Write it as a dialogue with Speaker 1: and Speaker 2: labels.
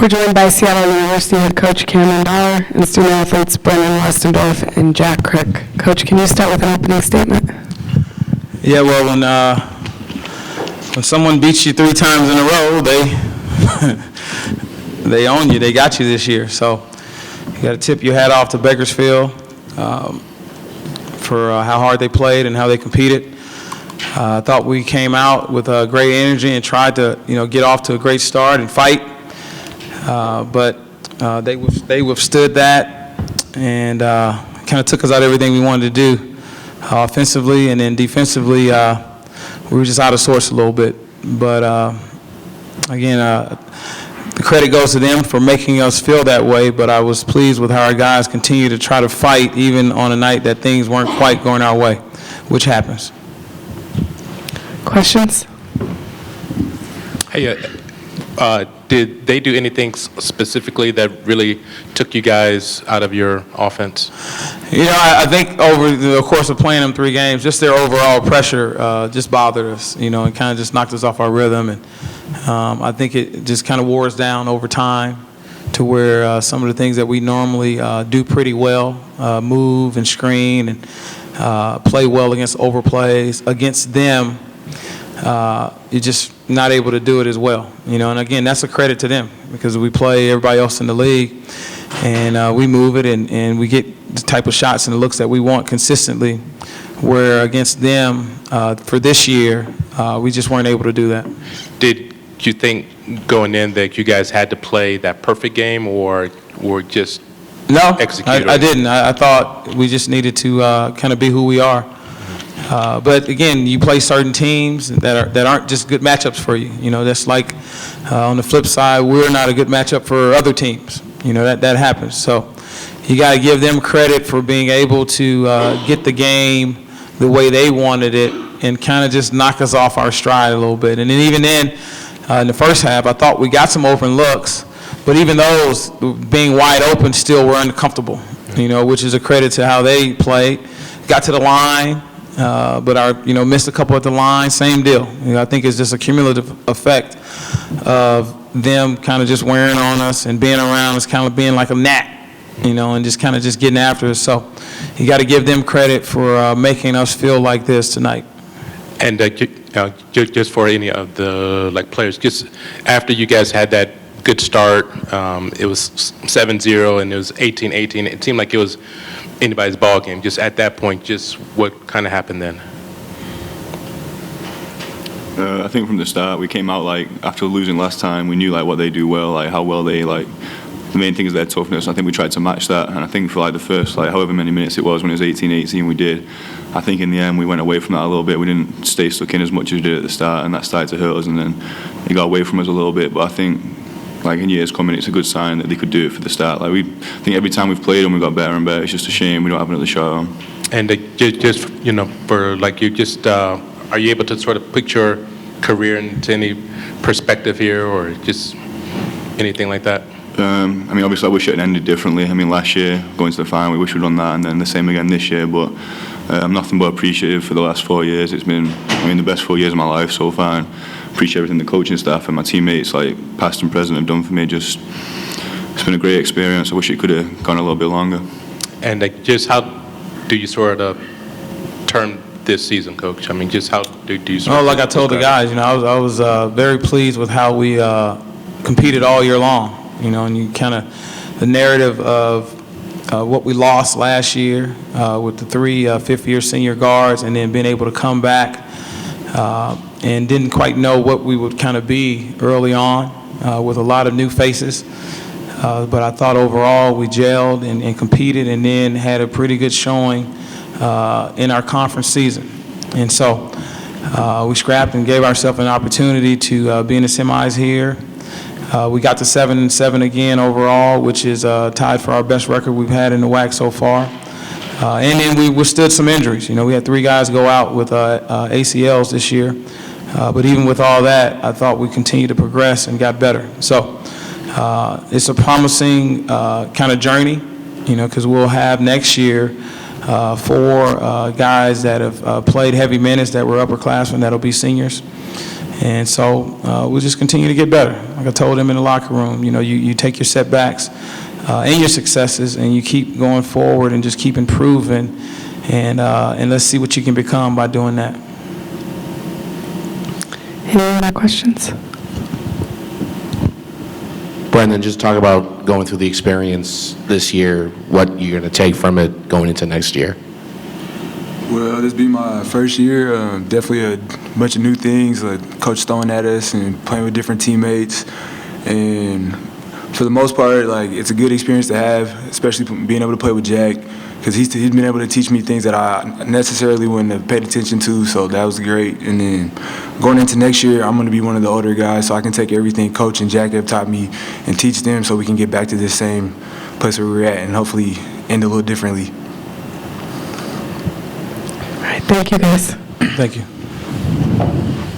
Speaker 1: We're joined by Seattle University head coach Cameron Dollar and student athletes Brennan Westendorf and Jack Crook. Coach, can you start with an opening statement?
Speaker 2: Yeah, well, when someone beats you 3 times in a row, they own you. They got you this year. So you got to tip your hat off to Bakersfield for how hard they played and how they competed. I thought we came out with great energy and tried to, get off to a great start and fight. But they withstood that and kind of took us out of everything we wanted to do offensively, and then defensively we were just out of sorts a little bit. But again, the credit goes to them for making us feel that way, but I was pleased with how our guys continue to try to fight even on a night that things weren't quite going our way, which happens.
Speaker 1: Questions?
Speaker 3: Hey, did they do anything specifically that really took you guys out of your offense?
Speaker 2: I think over the course of playing them 3 games, just their overall pressure just bothered us, and kind of just knocked us off our rhythm. And I think it just kind of wore us down over time to where some of the things that we normally do pretty well, move and screen and play well against overplays, against them, you're just not able to do it as well. And again, that's a credit to them because we play everybody else in the league, and we move it and we get the type of shots and the looks that we want consistently, where against them for this year, we just weren't able to do that.
Speaker 3: Did you think going in that you guys had to play that perfect game or just execute?
Speaker 2: No, I didn't. I thought we just needed to kind of be who we are. But again, you play certain teams that aren't just good matchups for you. That's like on the flip side, we're not a good matchup for other teams. That happens. So you got to give them credit for being able to get the game the way they wanted it and kind of just knock us off our stride a little bit. And then even then, in the first half, I thought we got some open looks, but even those being wide open still were uncomfortable. Which is a credit to how they played. Got to the line. But missed a couple at the line, same deal. I think it's just a cumulative effect of them kind of just wearing on us and being around us, kind of being like a gnat, and just kind of just getting after us. So you got to give them credit for making us feel like this tonight. And
Speaker 3: just for any of the players, just after you guys had that good start, it was 7-0 and it was 18-18. It seemed like it was anybody's ball game. Just at that point, just what kind of happened then?
Speaker 4: I think from the start, we came out after losing last time, we knew what they do well, how well they the main thing is their toughness. I think we tried to match that, and I think for the first however many minutes it was when it was 18-18, we did. I think in the end we went away from that a little bit. We didn't stay stuck in as much as we did at the start, and that started to hurt us, and then it got away from us a little bit. But I think in years coming, it's a good sign that they could do it for the start. I think every time we've played them, we've got better and better. It's just a shame we don't have another shot on.
Speaker 3: And just for you, just are you able to sort of picture your career into any perspective here, or just anything like that?
Speaker 4: Obviously, I wish it had ended differently. Last year, going to the final, we wish we'd done that, and then the same again this year. But I'm nothing but appreciative for the last 4 years. It's been, the best 4 years of my life so far. And appreciate everything the coaching staff and my teammates, past and present, have done for me. It's been a great experience. I wish it could have gone a little bit longer. And
Speaker 3: just how do you sort of term this season, Coach? Just how do you sort of...
Speaker 2: Like I told the guys, I was very pleased with how we competed all year long. And you kind of, the narrative of what we lost last year with the 3 fifth-year senior guards, and then being able to come back and didn't quite know what we would kind of be early on with a lot of new faces. But I thought overall we gelled and competed, and then had a pretty good showing in our conference season. And so we scrapped and gave ourselves an opportunity to be in the semis here. We got to 7-7 again overall, which is tied for our best record we've had in the WAC so far. And then we withstood some injuries. We had 3 guys go out with ACLs this year. But even with all that, I thought we continued to progress and got better. So it's a promising kind of journey, because we'll have next year 4 guys that have played heavy minutes that were upperclassmen that'll be seniors. And so we'll just continue to get better. Like I told them in the locker room, you take your setbacks and your successes, and you keep going forward and just keep improving, and let's see what you can become by doing that.
Speaker 1: Any other questions?
Speaker 5: Brendan, just talk about going through the experience this year, what you're going to take from it going into next year.
Speaker 6: Well, this be my first year. Definitely a bunch of new things, like coach throwing at us and playing with different teammates. And for the most part, like, it's a good experience to have, especially being able to play with Jack, because he's been able to teach me things that I necessarily wouldn't have paid attention to. So that was great. And then going into next year, I'm going to be one of the older guys, so I can take everything Coach and Jack have taught me and teach them, so we can get back to this same place where we're at and hopefully end a little differently.
Speaker 1: All right, thank you, guys.
Speaker 2: Thank you.